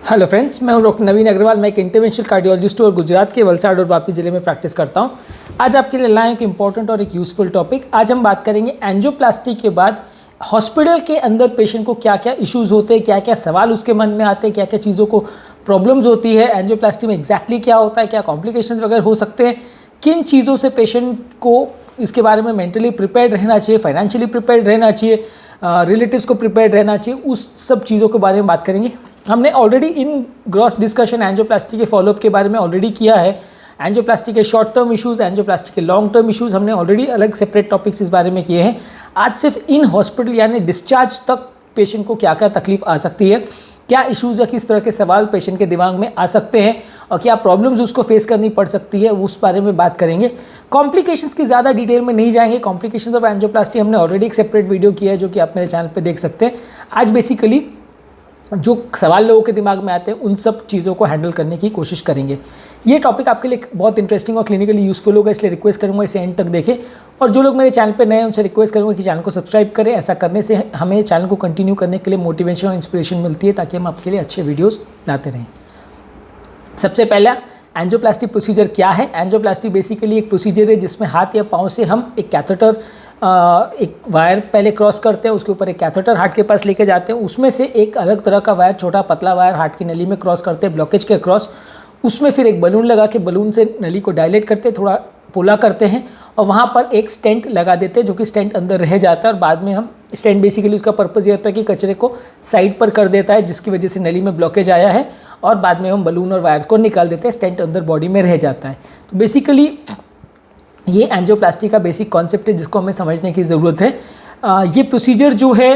Hello friends, मैं हूं doctor नवीन अग्रवाल। मैं एक इंटरवेंशनल कार्डियोलॉजिस्ट हूं और गुजरात के वलसाड़ और वापी ज़िले में प्रैक्टिस करता हूं। आज आपके लिए लाएं एक इंपॉर्टेंट और एक यूज़फुल टॉपिक। आज हम बात करेंगे एंजियोप्लास्टी के बाद हॉस्पिटल के अंदर पेशेंट को क्या क्या इश्यूज़ होते हैं, क्या क्या सवाल उसके मन में आते हैं, क्या क्या चीज़ों को प्रॉब्लम्स होती है, एंजियोप्लास्टी में एग्जैक्टली क्या होता है, क्या कॉम्प्लिकेशंस वगैरह हो सकते हैं, किन चीज़ों से पेशेंट को इसके बारे में मेंटली प्रिपेयर्ड रहना चाहिए, फाइनेंशियली प्रिपेयर्ड रहना चाहिए, रिलेटिव्स को प्रिपेयर्ड रहना चाहिए, उस सब चीज़ों के बारे में बात करेंगे। हमने already in gross discussion angioplasty के फॉलोअप के बारे में ऑलरेडी किया है। एंजियोप्लास्टी के शॉर्ट टर्म इश्यूज़, एंजियोप्लास्टी के लॉन्ग टर्म इश्यूज़ हमने ऑलरेडी अलग सेपरेट टॉपिक्स इस बारे में किए हैं। आज सिर्फ इन हॉस्पिटल यानी डिस्चार्ज तक पेशेंट को क्या क्या तकलीफ आ सकती है, क्या इश्यूज़ या किस तरह के सवाल पेशेंट के दिमाग में आ सकते हैं और क्या प्रॉब्लम्स उसको फेस करनी पड़ सकती है, उस बारे में बात करेंगे। कॉम्प्लिकेशंस की ज़्यादा डिटेल में नहीं जाएंगे। कॉम्प्लिकेशंस ऑफ एंजियोप्लास्टी हमने ऑलरेडी एक सेपरेट वीडियो किया है जो कि आप मेरे चैनल पे देख सकते हैं। आज बेसिकली जो सवाल लोगों के दिमाग में आते हैं उन सब चीज़ों को हैंडल करने की कोशिश करेंगे। ये टॉपिक आपके लिए बहुत इंटरेस्टिंग और क्लिनिकली यूज़फुल होगा, इसलिए रिक्वेस्ट करूंगा इसे एंड तक देखें। और जो लोग मेरे चैनल पे नए हैं उनसे रिक्वेस्ट करूंगा कि चैनल को सब्सक्राइब करें। ऐसा करने से हमें चैनल को कंटिन्यू करने के लिए मोटिवेशन और इंस्पिरेशन मिलती है ताकि हम आपके लिए अच्छे वीडियोज़ लाते रहें। सबसे पहला, एंजियोप्लास्टी प्रोसीजर क्या है। एंजियोप्लास्टी बेसिकली एक प्रोसीजर है जिसमें हाथ या पाँव से हम एक कैथेटर, एक वायर पहले क्रॉस करते हैं, उसके ऊपर एक कैथेटर हार्ट के पास लेके जाते हैं, उसमें से एक अलग तरह का वायर, छोटा पतला वायर हार्ट की नली में क्रॉस करते हैं, ब्लॉकेज के क्रॉस। उसमें फिर एक बलून लगा के बलून से नली को डायलेट करते हैं, थोड़ा पोला करते हैं और वहाँ पर एक स्टेंट लगा देते हैं जो कि स्टेंट अंदर रह जाता है। और बाद में हम स्टेंट बेसिकली उसका पर्पज़ ये होता है कि कचरे को साइड पर कर देता है जिसकी वजह से नली में ब्लॉकेज आया है, और बाद में हम बलून और वायर को निकाल देते हैं, स्टेंट अंदर बॉडी में रह जाता है। तो बेसिकली ये एंजियोप्लास्टी का बेसिक कॉन्सेप्ट है जिसको हमें समझने की ज़रूरत है। ये प्रोसीजर जो है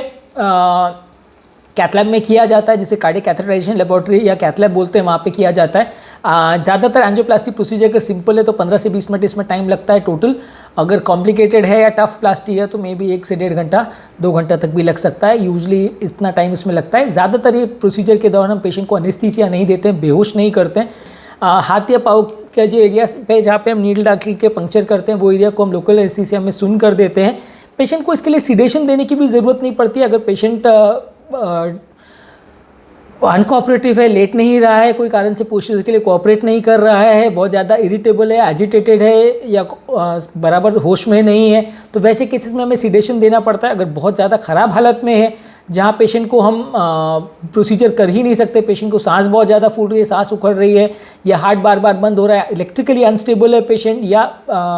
कैथ लैब में किया जाता है, जिसे कार्डियक कैथेटराइजेशन लेबोरेटरी या कैथ लैब बोलते हैं, वहाँ पे किया जाता है। ज़्यादातर एंजियोप्लास्टी प्रोसीजर अगर सिंपल है तो 15 से 20 मिनट इसमें टाइम लगता है टोटल। अगर कॉम्प्लिकेटेड है या टफ प्लास्टी है तो मे बी 1 से 1.5 घंटा 2 घंटा तक भी लग सकता है। यूजली इतना टाइम इसमें लगता है। ज़्यादातर ये प्रोसीजर के दौरान हम पेशेंट को एनेस्थीसिया नहीं देते हैं, बेहोश नहीं करते हैं। हाथ या पाँव का जो एरिया पे जहाँ पे हम नीडल डाल के पंक्चर करते हैं वो एरिया को हम लोकल एनेस्थीसिया में सुन कर देते हैं। पेशेंट को इसके लिए सिडेशन देने की भी ज़रूरत नहीं पड़ती। अगर पेशेंट अनकोऑपरेटिव है, लेट नहीं रहा है, कोई कारण से प्रोसीजर के लिए कोऑपरेट नहीं कर रहा है, बहुत ज़्यादा इरिटेबल है, एजिटेटेड है या बराबर होश में नहीं है, तो वैसे केसेस में हमें सिडेशन देना पड़ता है। अगर बहुत ज़्यादा ख़राब हालत में है जहाँ पेशेंट को हम प्रोसीजर कर ही नहीं सकते, पेशेंट को सांस बहुत ज़्यादा फूल रही है, सांस उखड़ रही है, या हार्ट बार बार बंद हो रहा है, इलेक्ट्रिकली अनस्टेबल है पेशेंट, या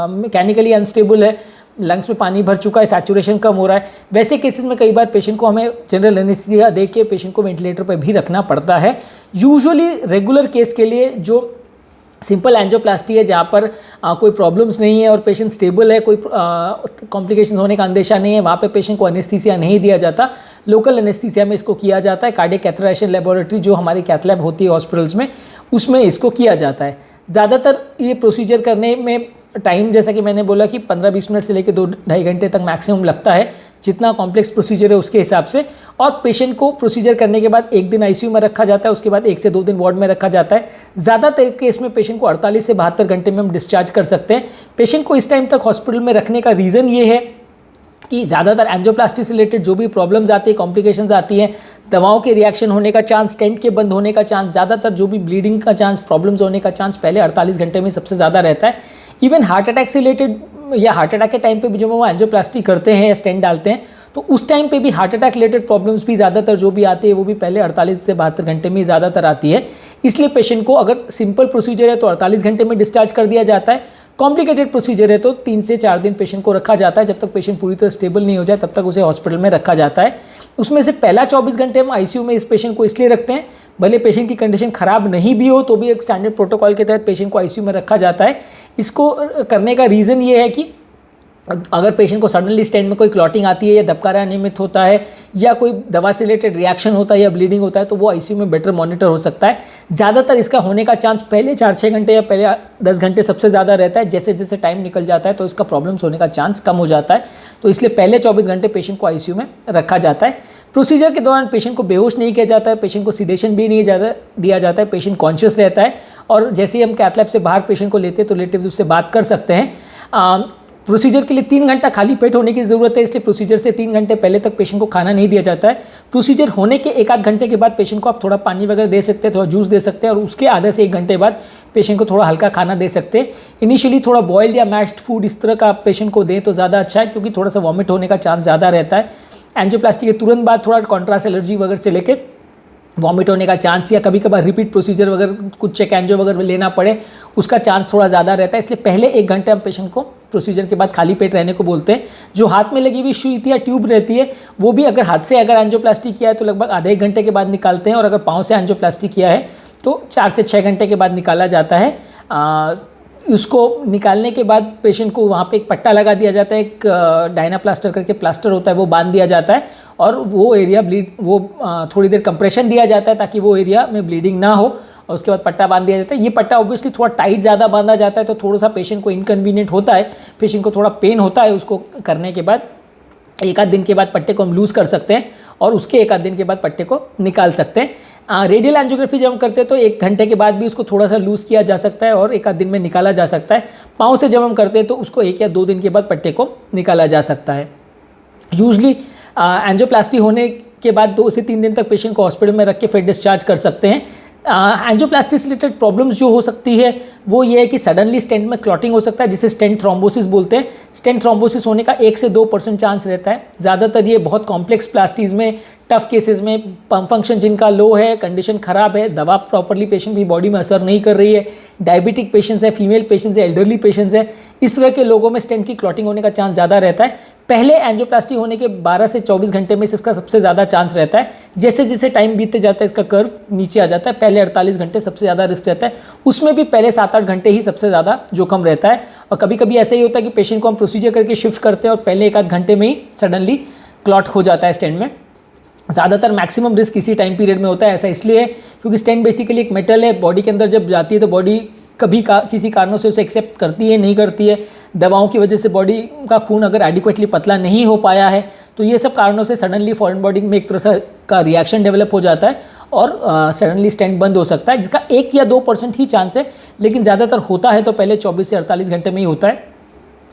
मैकेनिकली अनस्टेबल है, लंग्स में पानी भर चुका है, सैचुरेशन कम हो रहा है, वैसे केसेस में कई बार पेशेंट को हमें जनरल एनेस्थीसिया दे के पेशेंट को वेंटिलेटर पर भी रखना पड़ता है। यूजुअली रेगुलर केस के लिए जो सिंपल एंजियोप्लास्टी है जहाँ पर कोई प्रॉब्लम्स नहीं है और पेशेंट स्टेबल है, कोई कॉम्प्लिकेशंस होने का अंदेशा नहीं है, वहाँ पे पेशेंट को एनेस्थीसिया नहीं दिया जाता। लोकल एनेस्थीसिया में इसको किया जाता है। कार्डियक कैथेटराइजेशन लेबोरेटरी जो हमारी कैथ लैब होती है हॉस्पिटल्स में, उसमें इसको किया जाता है। ज़्यादातर ये प्रोसीजर करने में टाइम, जैसा कि मैंने बोला कि 15-20 मिनट से लेकर 2-2.5 घंटे तक मैक्सिमम लगता है, जितना कॉम्प्लेक्स प्रोसीजर है उसके हिसाब से। और पेशेंट को प्रोसीजर करने के बाद 1 दिन आईसीयू में रखा जाता है, उसके बाद 1 से 2 दिन वार्ड में रखा जाता है। ज़्यादातर केस में पेशेंट को 48 से 72 घंटे में हम डिस्चार्ज कर सकते हैं। पेशेंट को इस टाइम तक हॉस्पिटल में रखने का रीज़न ये है कि ज़्यादातर एंजियोप्लास्टी से रिलेटेड जो भी प्रॉब्लम्स आती है, कॉम्प्लिकेशंस आती हैं, दवाओं के रिएक्शन होने का चांस, स्टेंट के बंद होने का चांस, ज़्यादातर जो भी ब्लीडिंग का चांस, प्रॉब्लम्स होने का चांस पहले 48 घंटे में सबसे ज़्यादा रहता है। इवन हार्ट अटैक से रिलेटेड या हार्ट अटैक के टाइम पे भी जब वो एंजियोप्लास्टी करते हैं या स्टेंट डालते हैं तो उस टाइम पे भी हार्ट अटैक रिलेटेड प्रॉब्लम्स भी ज़्यादातर जो भी आती है वो भी पहले 48 से 72 घंटे में ज़्यादातर आती है। इसलिए पेशेंट को अगर सिंपल प्रोसीजर है तो 48 घंटे में डिस्चार्ज कर दिया जाता है। कॉम्प्लिकेटेड प्रोसीजर है तो 3 से 4 दिन पेशेंट को रखा जाता है। जब तक पेशेंट पूरी तरह स्टेबल नहीं हो जाए तब तक उसे हॉस्पिटल में रखा जाता है। उसमें से पहला 24 घंटे हम आईसीयू में इस पेशेंट को इसलिए रखते हैं, भले पेशेंट की कंडीशन खराब नहीं भी हो तो भी एक स्टैंडर्ड प्रोटोकॉल के तहत पेशेंट को आईसीयू में रखा जाता है। इसको करने का रीज़न ये है कि अगर पेशेंट को सडनली स्टेंट में कोई क्लॉटिंग आती है या दबकारा नियमित होता है या कोई दवा से रिलेटेड रिएक्शन होता है या ब्लीडिंग होता है तो वो आईसीयू में बेटर मॉनिटर हो सकता है। ज़्यादातर इसका होने का चांस पहले 4-6 घंटे या पहले 10 घंटे सबसे ज़्यादा रहता है। जैसे जैसे टाइम निकल जाता है तो इसका प्रॉब्लम्स होने का चांस कम हो जाता है। तो इसलिए पहले 24 घंटे पेशेंट को आईसीयू में रखा जाता है। प्रोसीजर के दौरान पेशेंट को बेहोश नहीं किया जाता है, पेशेंट को सिडेशन भी नहीं दिया जाता है, पेशेंट कॉन्शियस रहता है। और जैसे ही हम कैथ लैब से बाहर पेशेंट को लेते हैं तो रिलेटिव्स उससे बात कर सकते हैं। प्रोसीजर के लिए 3 घंटा खाली पेट होने की ज़रूरत है, इसलिए प्रोसीजर से 3 घंटे पहले तक पेशेंट को खाना नहीं दिया जाता है। प्रोसीजर होने के 1 आध घंटे के बाद पेशेंट को आप थोड़ा पानी वगैरह दे सकते हैं, थोड़ा जूस दे सकते हैं, और उसके आधे से 1 घंटे बाद पेशेंट को थोड़ा हल्का खाना दे सकते हैं। इनिशियली थोड़ा बॉइल्ड या मैश्ड फूड इस तरह का आप पेशेंट को दें तो ज़्यादा अच्छा है, क्योंकि थोड़ा सा वॉमिट होने का चांस ज़्यादा रहता है। एंजियोप्लास्टी के तुरंत बाद थोड़ा कॉन्ट्रास्ट एलर्जी वगैरह से लेकर वॉमिट होने का चांस, या कभी कभार रिपीट प्रोसीजर वगैरह कुछ चेक एंजियो वगैरह लेना पड़े, उसका चांस थोड़ा ज़्यादा रहता है। इसलिए पहले 1 घंटे हम पेशेंट को प्रोसीजर के बाद खाली पेट रहने को बोलते हैं। जो हाथ में लगी हुई सुई या ट्यूब रहती है वो भी अगर हाथ से अगर एंजियोप्लास्टी किया है तो लगभग आधे 1 घंटे के बाद निकालते हैं, और अगर पाँव से एंजियोप्लास्टी किया है तो 4 से 6 घंटे के बाद निकाला जाता है। उसको निकालने के बाद पेशेंट को वहाँ पे एक पट्टा लगा दिया जाता है, एक डायनाप्लास्टर करके प्लास्टर होता है, वो बांध दिया जाता है, और वो एरिया थोड़ी देर कंप्रेशन दिया जाता है ताकि वो एरिया में ब्लीडिंग ना हो, और उसके बाद पट्टा बांध दिया जाता है। ये पट्टा ऑब्वियसली थोड़ा टाइट ज़्यादा बांधा जाता है तो थोड़ा सा पेशेंट को इनकन्वीनियंट होता है, पेशेंट को थोड़ा पेन होता है उसको करने के बाद। 1 आध दिन के बाद पट्टे को हम लूज़ कर सकते हैं, और उसके 1 आध दिन के बाद पट्टे को निकाल सकते हैं। रेडियल एंजियोग्राफी जब हम करते हैं तो 1 घंटे के बाद भी उसको थोड़ा सा लूज़ किया जा सकता है और 1 आध दिन में निकाला जा सकता है। पाँव से जब हम करते हैं तो उसको 1 या 2 दिन के बाद पट्टे को निकाला जा सकता है। यूजली एंजियोप्लास्टी होने के बाद 2 से 3 दिन तक पेशेंट को हॉस्पिटल में रख के फिर डिस्चार्ज कर सकते हैं। एंजियोप्लास्टी से रिलेटेड प्रॉब्लम्स जो हो सकती है वो ये है कि सडनली स्टेंट में क्लॉटिंग हो सकता है, जिसे स्टेंट थ्रोम्बोसिस बोलते हैं। स्टेंट थ्रोम्बोसिस होने का 1 से 2% चांस रहता है। ज़्यादातर ये बहुत कॉम्प्लेक्स प्लास्टीज में, टफ केसेस में, पम्प फंक्शन जिनका लो है, कंडीशन ख़राब है, दवा प्रॉपरली पेशेंट की बॉडी में असर नहीं कर रही है, डायबिटिक पेशेंट्स है, फीमेल पेशेंट्स है, एल्डरली पेशेंट्स है, इस तरह के लोगों में स्टेंट की क्लॉटिंग होने का चांस ज़्यादा रहता है। पहले एंजियोप्लास्टी होने के 12 से 24 घंटे में इसका सबसे ज़्यादा चांस रहता है। जैसे जैसे टाइम बीतते जाता है इसका कर्व नीचे आ जाता है। पहले 48 घंटे सबसे ज़्यादा रिस्क रहता है, उसमें भी पहले 7-8 घंटे ही सबसे ज़्यादा जोखम रहता है। और कभी कभी ऐसा ही होता है कि पेशेंट को हम प्रोसीजर करके शिफ्ट करते हैं और पहले 1 आध घंटे में ही सडनली क्लॉट हो जाता है स्टेंट में। ज़्यादातर मैक्सिमम रिस्क इसी टाइम पीरियड में होता है। ऐसा इसलिए क्योंकि स्टेंट बेसिकली एक मेटल है, बॉडी के अंदर जब जाती है तो बॉडी कभी किसी कारणों से उसे एक्सेप्ट करती है, नहीं करती है। दवाओं की वजह से बॉडी का खून अगर एडिक्वेटली पतला नहीं हो पाया है तो ये सब कारणों से सडनली फॉरेन बॉडी में एक तरह का रिएक्शन डेवलप हो जाता है और सडनली स्टेंट बंद हो सकता है, जिसका 1 या 2% ही चांस है, लेकिन ज़्यादातर होता है तो पहले 24 से 48 घंटे में ही होता है।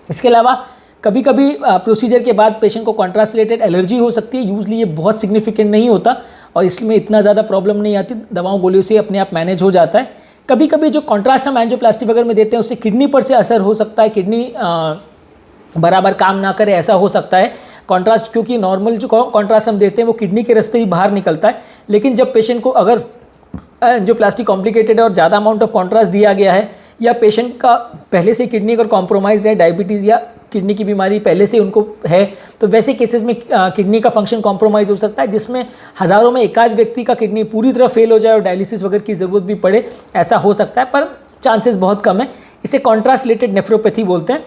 इसके अलावा कभी कभी प्रोसीजर के बाद पेशेंट को कॉन्ट्रास्ट रिलेटेड एलर्जी हो सकती है। यूजली ये बहुत सिग्निफिकेंट नहीं होता और इसमें इतना ज़्यादा प्रॉब्लम नहीं आती, दवाओं गोलियों से अपने आप मैनेज हो जाता है। कभी कभी जो कॉन्ट्रास्ट हम एंजियोप्लास्टी वगैरह में देते हैं उससे किडनी पर से असर हो सकता है, किडनी बराबर काम ना करे, ऐसा हो सकता है। कॉन्ट्रास्ट क्योंकि नॉर्मल जो कॉन्ट्रास्ट हम देते हैं वो किडनी के रास्ते ही बाहर निकलता है, लेकिन जब पेशेंट को अगर एंजियोप्लास्टी कॉम्प्लिकेटेड है और ज़्यादा अमाउंट ऑफ कॉन्ट्रास्ट दिया गया है, या पेशेंट का पहले से किडनी अगर कॉम्प्रोमाइज है, डायबिटीज़ या किडनी की बीमारी पहले से उनको है, तो वैसे केसेस में किडनी का फंक्शन कॉम्प्रोमाइज़ हो सकता है, जिसमें हज़ारों में एकाध व्यक्ति का किडनी पूरी तरह फेल हो जाए और डायलिसिस वगैरह की ज़रूरत भी पड़े, ऐसा हो सकता है, पर चांसेस बहुत कम है। इसे कॉन्ट्रास्ट रिलेटेड नेफ्रोपैथी बोलते हैं।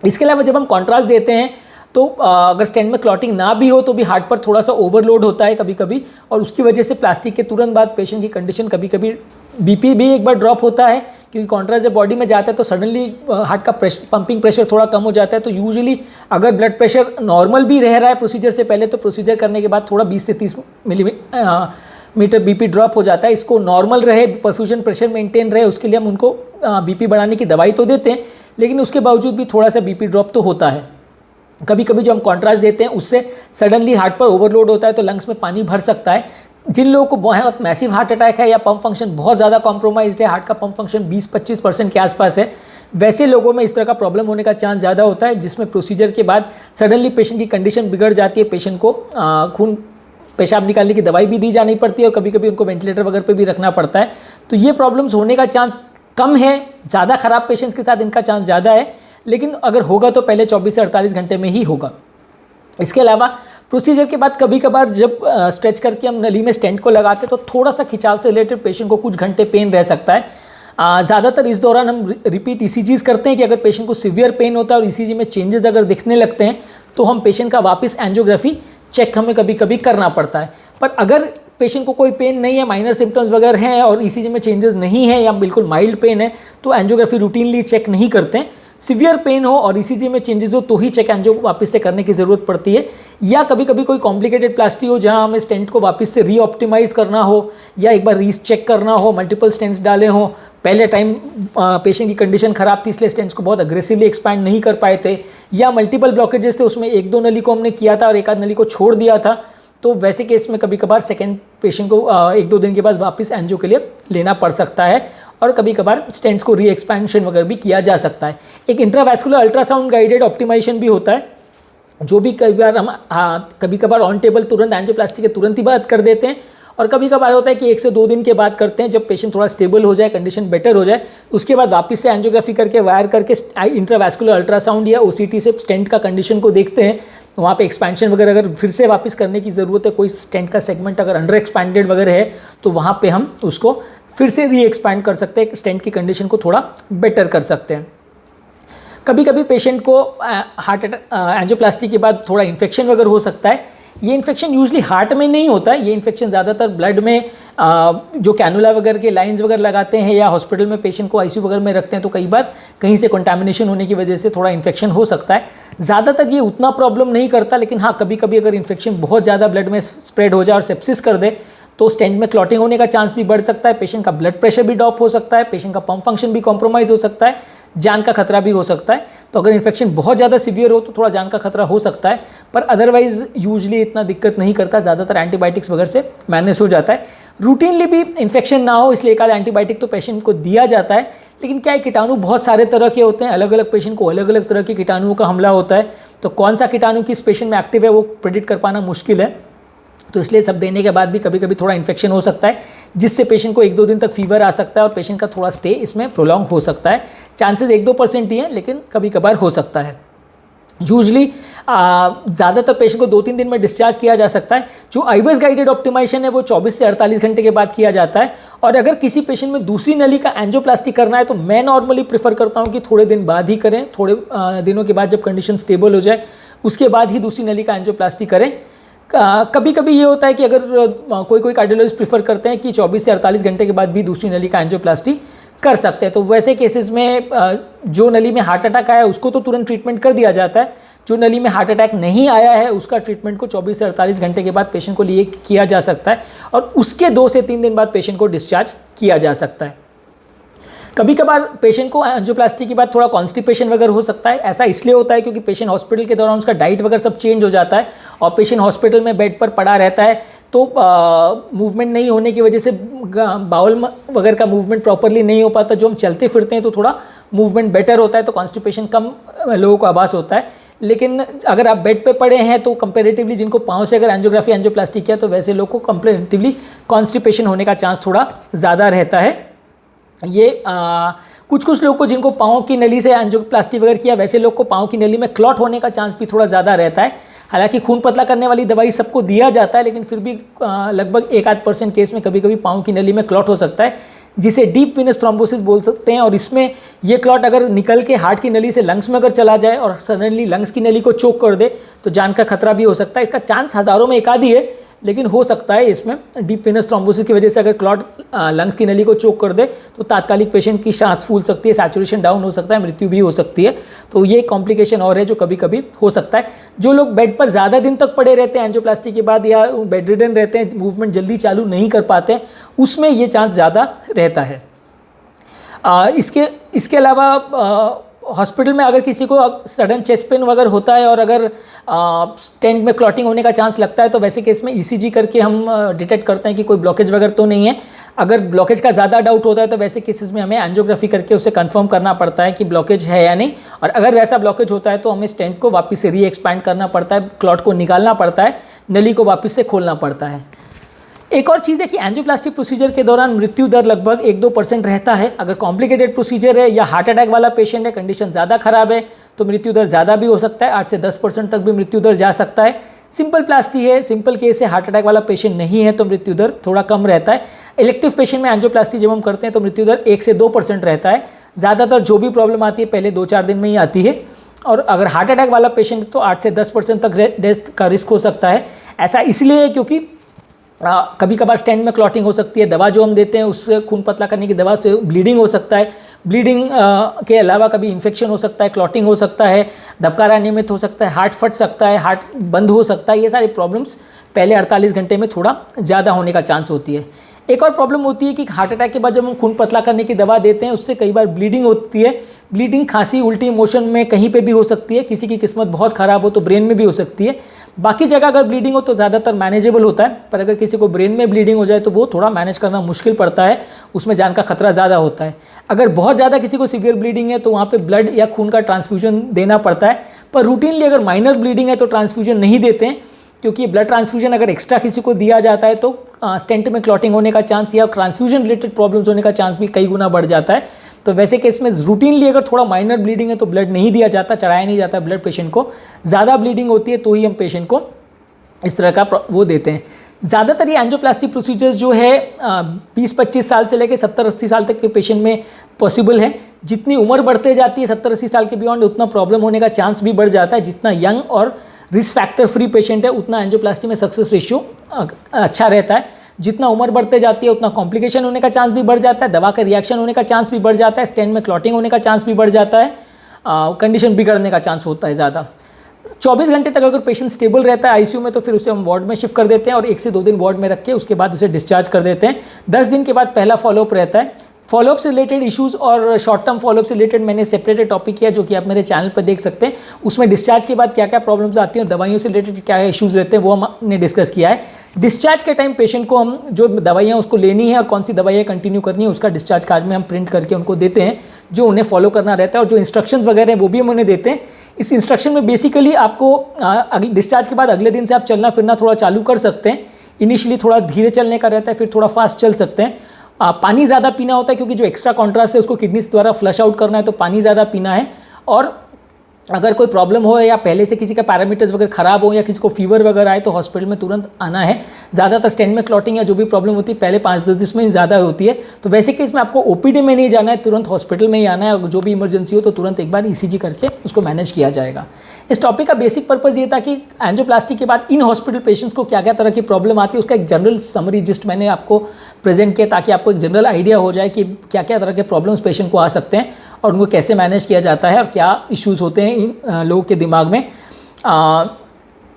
इसके अलावा जब हम कॉन्ट्रास्ट देते हैं तो अगर स्टेंट में क्लॉटिंग ना भी हो तो भी हार्ट पर थोड़ा सा ओवरलोड होता है कभी कभी, और उसकी वजह से प्लास्टिक के तुरंत बाद पेशेंट की कंडीशन कभी कभी बीपी भी एक बार ड्रॉप होता है, क्योंकि कॉन्ट्रास्ट जब बॉडी में जाता है तो सडनली हार्ट का पंपिंग प्रेशर थोड़ा कम हो जाता है। तो यूजुअली अगर ब्लड प्रेशर नॉर्मल भी रह रहा है प्रोसीजर से पहले, तो प्रोसीजर करने के बाद थोड़ा 20 से 30 मिलीमीटर बीपी ड्रॉप हो जाता है। इसको नॉर्मल रहे, परफ्यूजन प्रेशर मेंटेन रहे, उसके लिए हम उनको बीपी बढ़ाने की दवाई तो देते हैं, लेकिन उसके बावजूद भी थोड़ा सा बीपी ड्रॉप तो होता है। कभी कभी जो हम कॉन्ट्रास्ट देते हैं उससे सडनली हार्ट पर ओवरलोड होता है तो लंग्स में पानी भर सकता है। जिन लोगों को बहुत मैसिव हार्ट अटैक है या पंप फंक्शन बहुत ज़्यादा कॉम्प्रोमाइज्ड है, हार्ट का पंप फंक्शन 20-25% के आसपास है, वैसे लोगों में इस तरह का प्रॉब्लम होने का चांस ज़्यादा होता है, जिसमें प्रोसीजर के बाद सडनली पेशेंट की कंडीशन बिगड़ जाती है, पेशेंट को खून पेशाब निकालने की दवाई भी दी जानी पड़ती है और कभी कभी उनको वेंटिलेटर वगैरह पे भी रखना पड़ता है। तो ये प्रॉब्लम्स होने का चांस कम है, ज़्यादा ख़राब पेशेंट्स के साथ इनका चांस ज़्यादा है, लेकिन अगर होगा तो पहले 24 से 48 घंटे में ही होगा। इसके अलावा प्रोसीजर के बाद कभी कभार जब स्ट्रेच करके हम नली में स्टेंट को लगाते हैं तो थोड़ा सा खिंचाव से रिलेटेड पेशेंट को कुछ घंटे पेन रह सकता है। ज़्यादातर इस दौरान हम रिपीट ईसीजीज करते हैं कि अगर पेशेंट को सीवियर पेन होता है और ईसीजी में चेंजेस अगर दिखने लगते हैं तो हम पेशेंट का वापस एंजियोग्राफी चेक हमें कभी कभी करना पड़ता है। पर अगर पेशेंट को कोई पेन नहीं है, माइनर सिम्टम्स वगैरह हैं और ईसीजी में चेंजेस नहीं है या बिल्कुल माइल्ड पेन है, तो एंजियोग्राफी रूटीनली चेक नहीं करते हैं। सिवियर पेन हो और ईसीजी में चेंजेस हो तो ही चेक एंजियो वापस से करने की ज़रूरत पड़ती है, या कभी कभी कोई कॉम्प्लिकेटेड प्लास्टी हो जहां हमें स्टेंट को वापस से रीऑप्टिमाइज करना हो या एक बार रीस चेक करना हो, मल्टीपल स्टेंट्स डाले हों, पहले टाइम पेशेंट की कंडीशन ख़राब थी इसलिए स्टेंट्स को बहुत अग्रेसिवली एक्सपैंड नहीं कर पाए थे, या मल्टीपल ब्लॉकेजेस थे उसमें एक दो नली को हमने किया था और एक आध नली को छोड़ दिया था, तो वैसे केस में कभी कभार सेकेंड पेशेंट को एक दो दिन के बाद वापस एंजियो के लिए लेना पड़ सकता है और कभी कभार स्टेंट्स को री एक्सपेंशन वगैरह भी किया जा सकता है। एक इंट्रावैस्कुलर अल्ट्रासाउंड गाइडेड ऑप्टिमाइजेशन भी होता है जो भी कई बार हम कभी कभार ऑन टेबल तुरंत एंजियोप्लास्टी के तुरंत ही बात कर देते हैं और कभी कभार होता है कि 1 से 2 दिन के बाद करते हैं जब पेशेंट थोड़ा स्टेबल हो जाए, कंडीशन बेटर हो जाए, उसके बाद वापस से एंजियोग्राफी करके वायर करके इंट्रावैस्कुलर अल्ट्रासाउंड या ओसीटी से स्टेंट का कंडीशन को देखते हैं। तो वहाँ पे एक्सपेंशन वगैरह अगर फिर से वापस करने की ज़रूरत है, कोई स्टेंट का सेगमेंट अगर अंडर एक्सपैंडेड वगैरह है तो वहाँ पे हम उसको फिर से री एक्सपैंड कर सकते हैं, स्टेंट की कंडीशन को थोड़ा बेटर कर सकते हैं। कभी कभी पेशेंट को हार्ट एंजियोप्लास्टी के बाद थोड़ा इन्फेक्शन वगैरह हो सकता है। ये इन्फेक्शन यूजली हार्ट में नहीं होता है, ये इन्फेक्शन ज़्यादातर ब्लड में जो कैनुला वगैरह के लाइंस वगैरह लगाते हैं या हॉस्पिटल में पेशेंट को आईसीयू वगैरह में रखते हैं तो कई बार कहीं से कंटामिनेशन होने की वजह से थोड़ा इन्फेक्शन हो सकता है। ज़्यादातर ये उतना प्रॉब्लम नहीं करता, लेकिन हाँ कभी कभी अगर इन्फेक्शन बहुत ज़्यादा ब्लड में स्प्रेड हो जाए और सेप्सिस कर दे तो स्टेंट में क्लॉटिंग होने का चांस भी बढ़ सकता है, पेशेंट का ब्लड प्रेशर भी ड्रॉप हो सकता है, पेशेंट का पंप फंक्शन भी कॉम्प्रोमाइज़ हो सकता है, जान का खतरा भी हो सकता है। तो अगर इन्फेक्शन बहुत ज़्यादा सीवियर हो तो थोड़ा जान का खतरा हो सकता है, पर अदरवाइज यूजली इतना दिक्कत नहीं करता, ज़्यादातर एंटीबायोटिक्स वगैरह से मैनेज हो जाता है। रूटीनली भी इन्फेक्शन ना हो इसलिए एक आध एंटीबायोटिक तो पेशेंट को दिया जाता है, लेकिन क्या है कीटाणु बहुत सारे तरह के होते हैं, अलग अलग पेशेंट को अलग अलग तरह के कीटाणुओं का हमला होता है, तो कौन सा कीटाणु किस पेशेंट में एक्टिव है वो प्रेडिक्ट कर पाना मुश्किल है। तो इसलिए सब देने के बाद भी कभी कभी थोड़ा इन्फेक्शन हो सकता है जिससे पेशेंट को 1-2 दिन तक फीवर आ सकता है और पेशेंट का थोड़ा स्टे इसमें प्रोलॉन्ग हो सकता है। चांसेस 1-2% ही हैं, लेकिन कभी कभार हो सकता है। यूजली ज़्यादातर पेशेंट को 2-3 दिन में डिस्चार्ज किया जा सकता है। जो आईवेस गाइडेड ऑप्टिमाइजेशन है वो 24 से 48 घंटे के बाद किया जाता है, और अगर किसी पेशेंट में दूसरी नली का एंजियोप्लास्टी करना है तो मैं नॉर्मली प्रेफर करता हूँ कि थोड़े दिन बाद ही करें, थोड़े दिनों के बाद जब कंडीशन स्टेबल हो जाए उसके बाद ही दूसरी नली का एंजियोप्लास्टी करें। कभी कभी ये होता है कि अगर कोई कार्डियोलॉजिस्ट प्रेफर करते हैं कि 24 से 48 घंटे के बाद भी दूसरी नली का एंजियोप्लास्टी कर सकते हैं, तो वैसे केसेस में जो नली में हार्ट अटैक आया है उसको तो तुरंत ट्रीटमेंट कर दिया जाता है, जो नली में हार्ट अटैक नहीं आया है उसका ट्रीटमेंट को 24 से 48 घंटे के बाद पेशेंट को लिए किया जा सकता है और उसके 2 से 3 दिन बाद पेशेंट को डिस्चार्ज किया जा सकता है। कभी कभार पेशेंट को एंजियोप्लास्टी के बाद थोड़ा कॉन्स्टिपेशन वगैरह हो सकता है। ऐसा इसलिए होता है क्योंकि पेशेंट हॉस्पिटल के दौरान उसका डाइट वगैरह सब चेंज हो जाता है और पेशेंट हॉस्पिटल में बेड पर पड़ा रहता है, तो मूवमेंट नहीं होने की वजह से बाउल वगैरह का मूवमेंट प्रॉपरली नहीं हो पाता। जो हम चलते फिरते हैं तो थोड़ा मूवमेंट बेटर होता है, तो कॉन्स्टिपेशन कम लोगों को आभास होता है। लेकिन अगर आप बेड पे पड़े हैं तो कंपेरेटिवली जिनको पाँव से अगर एंजियोप्लास्टी किया तो वैसे लोग को कंपेरेटिवली कॉन्स्टिपेशन होने का चांस थोड़ा ज़्यादा रहता है। ये कुछ लोग को जिनको पाँव की नली से एंजियोप्लास्टी वगैरह किया वैसे लोग को पाँव की नली में क्लॉट होने का चांस भी थोड़ा ज़्यादा रहता है। हालांकि खून पतला करने वाली दवाई सबको दिया जाता है, लेकिन फिर भी लगभग 1-8% केस में कभी कभी पाँव की नली में क्लॉट हो सकता है, जिसे डीप विनस थ्रोम्बोसिस बोल सकते हैं। और इसमें ये क्लॉट अगर निकल के हार्ट की नली से लंग्स में अगर चला जाए और सडनली लंग्स की नली को चोक कर दे तो जान का खतरा भी हो सकता है। इसका चांस हज़ारों में एक आधी है, लेकिन हो सकता है। इसमें डीप विनस थ्रोम्बोसिस की वजह से अगर क्लॉट लंग्स की नली को चोक कर दे तो तात्कालिक पेशेंट की सांस फूल सकती है, सैचुरेशन डाउन हो सकता है, मृत्यु भी हो सकती है। तो ये कॉम्प्लिकेशन और है जो कभी कभी हो सकता है। जो लोग बेड पर ज़्यादा दिन तक पड़े रहते हैं एंजियोप्लास्टी के बाद या बेड रिडन रहते हैं, मूवमेंट जल्दी चालू नहीं कर पाते हैं, उसमें ये चांस ज़्यादा रहता है। इसके अलावा हॉस्पिटल में अगर किसी को सडन चेस्ट पेन वगैरह होता है और अगर स्टेंट में क्लॉटिंग होने का चांस लगता है तो वैसे केस में ईसीजी करके हम डिटेक्ट करते हैं कि कोई ब्लॉकेज वगैरह तो नहीं है। अगर ब्लॉकेज का ज़्यादा डाउट होता है तो वैसे केसेस में हमें एंजियोग्राफी करके उसे कंफर्म करना पड़ता है कि ब्लॉकेज है या नहीं, और अगर वैसा ब्लॉकेज होता है तो हमें स्टेंट को वापस से री एक्सपैंड करना पड़ता है, क्लॉट को निकालना पड़ता है, नली को वापस से खोलना पड़ता है। एक और चीज़ है कि एंजियोप्लास्टी प्रोसीजर के दौरान मृत्यु दर लगभग 1-2% रहता है। अगर कॉम्प्लिकेटेड प्रोसीजर है या हार्ट अटैक वाला पेशेंट है, कंडीशन ज़्यादा खराब है, तो मृत्यु दर ज़्यादा भी हो सकता है, 8 से 10% तक भी मृत्यु दर जा सकता है। सिंपल प्लास्टी है, सिंपल केस है, हार्ट अटैक वाला पेशेंट नहीं है तो मृत्यु दर थोड़ा कम रहता है। इलेक्टिव पेशेंट में एंजियोप्लास्टी जब हम करते हैं तो मृत्यु दर 1 से 2% रहता है। ज़्यादातर जो भी प्रॉब्लम आती है पहले 2-4 दिन में ही आती है, और अगर हार्ट अटैक वाला पेशेंट तो 8 से 10% तक डेथ का रिस्क हो सकता है। ऐसा इसलिए है क्योंकि कभी कभार स्टेंट में क्लॉटिंग हो सकती है, दवा जो हम देते हैं उससे खून पतला करने की दवा से ब्लीडिंग हो सकता है, ब्लीडिंग के अलावा कभी इन्फेक्शन हो सकता है, क्लॉटिंग हो सकता है, धबकारा अनियमित हो सकता है, हार्ट फट सकता है, हार्ट बंद हो सकता है। ये सारी प्रॉब्लम्स पहले 48 घंटे में थोड़ा ज़्यादा होने का चांस होती है। एक और प्रॉब्लम होती है कि हार्ट अटैक के बाद जब हम खून पतला करने की दवा देते हैं उससे कई बार ब्लीडिंग होती है। ब्लीडिंग खांसी उल्टी मोशन में कहीं पे भी हो सकती है, किसी की किस्मत बहुत ख़राब हो तो ब्रेन में भी हो सकती है। बाकी जगह अगर ब्लीडिंग हो तो ज़्यादातर मैनेजेबल होता है, पर अगर किसी को ब्रेन में ब्लीडिंग हो जाए तो वो थोड़ा मैनेज करना मुश्किल पड़ता है, उसमें जान का खतरा ज़्यादा होता है। अगर बहुत ज़्यादा किसी को सीवियर ब्लीडिंग है तो वहाँ पे ब्लड या खून का ट्रांसफ्यूजन देना पड़ता है, पर रूटीनली अगर माइनर ब्लीडिंग है तो ट्रांसफ्यूजन नहीं देते हैं, क्योंकि ब्लड ट्रांसफ्यूजन अगर एक्स्ट्रा किसी को दिया जाता है तो स्टेंट में क्लॉटिंग होने का चांस या ट्रांसफ्यूजन रिलेटेड प्रॉब्लम्स होने का चांस भी कई गुना बढ़ जाता है। तो वैसे केस में रूटीनली अगर थोड़ा माइनर ब्लीडिंग है तो ब्लड नहीं दिया जाता, चढ़ाया नहीं जाता ब्लड पेशेंट को। ज़्यादा ब्लीडिंग होती है तो ही हम पेशेंट को इस तरह का वो देते हैं। ज़्यादातर ये एंजियोप्लास्टी प्रोसीजर्स जो है 20-25 साल से लेकर 70-80 साल तक के पेशेंट में पॉसिबल है। जितनी उम्र बढ़ते जाती है 70-80 साल के बियॉन्ड उतना प्रॉब्लम होने का चांस भी बढ़ जाता है। जितना यंग और रिस्क फैक्टर फ्री पेशेंट है उतना एंजियोप्लास्टी में सक्सेस रेशियो अच्छा रहता है। जितना उम्र बढ़ते जाती है उतना कॉम्प्लिकेशन होने का चांस भी बढ़ जाता है, दवा का रिएक्शन होने का चांस भी बढ़ जाता है, स्टेंट में क्लॉटिंग होने का चांस भी बढ़ जाता है, कंडीशन बिगड़ने का चांस होता है ज़्यादा। 24 घंटे तक अगर पेशेंट स्टेबल रहता है आईसीयू में तो फिर उसे हम वार्ड में शिफ्ट कर देते हैं और 1 से 2 दिन वार्ड में रख के उसके बाद उसे डिस्चार्ज कर देते हैं। 10 दिन के बाद पहला फॉलोअप रहता है। फॉलोअप से रिलेटेड इश्यूज़ और शॉर्ट टर्म फॉलोअप से रिलेटेड मैंने सेपरेटेड टॉपिक किया जो कि आप मेरे चैनल पर देख सकते हैं। उसमें डिस्चार्ज के बाद क्या क्या प्रॉब्लम्स आती हैं और दवाइयों से रिलेटेड क्या इश्यूज़ रहते हैं वो हमने डिस्कस किया है। डिस्चार्ज के टाइम पेशेंट को हम जो दवाइयाँ उसको लेनी है और कौन सी दवाइयाँ कंटिन्यू करनी है उसका डिस्चार्ज कार्ड में हम प्रिंट करके उनको देते हैं, जो उन्हें फॉलो करना रहता है। और जो इंस्ट्रक्शंस वगैरह हैं वो भी हम उन्हें देते हैं। इस इंस्ट्रक्शन में बेसिकली आपको डिस्चार्ज के बाद अगले दिन से आप चलना फिरना थोड़ा चालू कर सकते हैं। इनिशियली थोड़ा धीरे चलने का रहता है, फिर थोड़ा फास्ट चल सकते हैं। पानी ज़्यादा पीना होता है क्योंकि जो एक्स्ट्रा कॉन्ट्रास्ट है उसको किडनी द्वारा फ्लश आउट करना है, तो पानी ज़्यादा पीना है। और अगर कोई प्रॉब्लम हो या पहले से किसी का पैरामीटर्स वगैरह खराब हो या किसी को फीवर वगैरह आए तो हॉस्पिटल में तुरंत आना है। ज़्यादातर स्टेंट में क्लॉटिंग या जो भी प्रॉब्लम होती है पहले 5-10 दिन में ज़्यादा होती है, तो वैसे केस में आपको ओपीडी में नहीं जाना है, तुरंत हॉस्पिटल में ही आना है और जो भी इमरजेंसी हो तो तुरंत एक बार ईसीजी करके उसको मैनेज किया जाएगा। इस टॉपिक का बेसिक पर्पज़ ये था कि एंजियोप्लास्टी के बाद इन हॉस्पिटल पेशेंट्स को क्या क्या तरह की प्रॉब्लम आती है उसका एक जनरल समरी जिस्ट मैंने आपको प्रेजेंट किया, ताकि आपको एक जनरल आइडिया हो जाए कि क्या क्या तरह के प्रॉब्लम्स पेशेंट को आ सकते हैं और उनको कैसे मैनेज किया जाता है और क्या इश्यूज़ होते हैं इन लोगों के दिमाग में।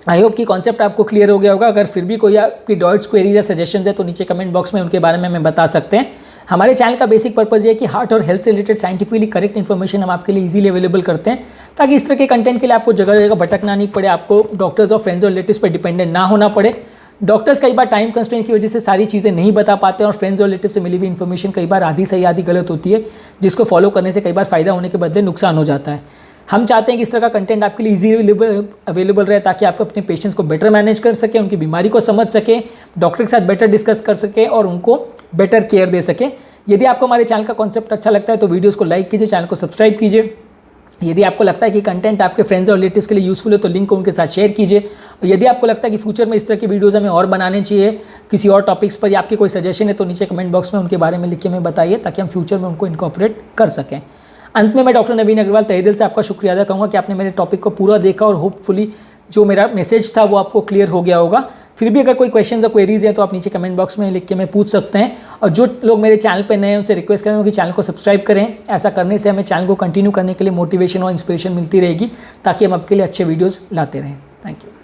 आई होप कि कॉन्सेप्ट आपको क्लियर हो गया होगा। अगर फिर भी कोई आपकी डाउट्स, क्वेरीज या सजेशंस है तो नीचे कमेंट बॉक्स में उनके बारे में हमें बता सकते हैं। हमारे चैनल का बेसिक पर्पज़ ये है कि हार्ट और हेल्थ से रिलेटेड साइंटिफिकली करेक्ट इन्फॉर्मेशन हम आपके लिए इजीली अवेलेबल करते हैं, ताकि इस तरह के कंटेंट के लिए आपको जगह जगह भटकना नहीं पड़े, आपको डॉक्टर्स और फ्रेंड्स और रिलेटिव्स पर डिपेंडेंट ना होना पड़े। डॉक्टर्स कई बार टाइम कंस्ट्रेंट की वजह से सारी चीज़ें नहीं बता पाते हैं और फ्रेंड्स और रिलेटिव से मिली हुई इन्फॉर्मेशन कई बार आधी सही आधी गलत होती है, जिसको फॉलो करने से कई बार फ़ायदा होने के बदले नुकसान हो जाता है। हम चाहते हैं कि इस तरह का कंटेंट आपके लिए इजीली अवेलेबल रहे, ताकि आप अपने पेशेंट्स को बेटर मैनेज कर सकें, उनकी बीमारी को समझ सकें, डॉक्टर के साथ बेटर डिस्कस कर सकें और उनको बेटर केयर दे सकें। यदि आपको हमारे चैनल का कॉन्सेप्ट अच्छा लगता है तो वीडियोज़ को लाइक कीजिए, चैनल को सब्सक्राइब कीजिए। यदि आपको लगता है कि कंटेंट आपके फ्रेंड्स और रिलेटिव्स के लिए यूज़फुल है तो लिंक को उनके साथ शेयर कीजिए। और यदि आपको लगता है कि फ्यूचर में इस तरह की वीडियोज़ हमें और बनाने चाहिए किसी और टॉपिक्स पर या आपकी कोई सजेशन है तो नीचे कमेंट बॉक्स में उनके बारे में लिख के हमें बताइए, ताकि हम फ्यूचर में उनको इनकॉर्पोरेट कर सकें। अंत में मैं डॉक्टर नवीन अग्रवाल तहे दिल से आपका शुक्रिया अदा करूँगा कि आपने मेरे टॉपिक को पूरा देखा और होपफुली जो मेरा मैसेज था वो आपको क्लियर हो गया होगा। फिर भी अगर कोई क्वेश्चन या क्वेरीज हैं तो आप नीचे कमेंट बॉक्स में लिख के हमें पूछ सकते हैं। और जो लोग मेरे चैनल पे नए हैं उनसे रिक्वेस्ट करेंगे कि चैनल को सब्सक्राइब करें। ऐसा करने से हमें चैनल को कंटिन्यू करने के लिए मोटिवेशन और इंस्पिरेशन मिलती रहेगी, ताकि हम आपके लिए अच्छे वीडियोज़ लाते रहें। Thank you.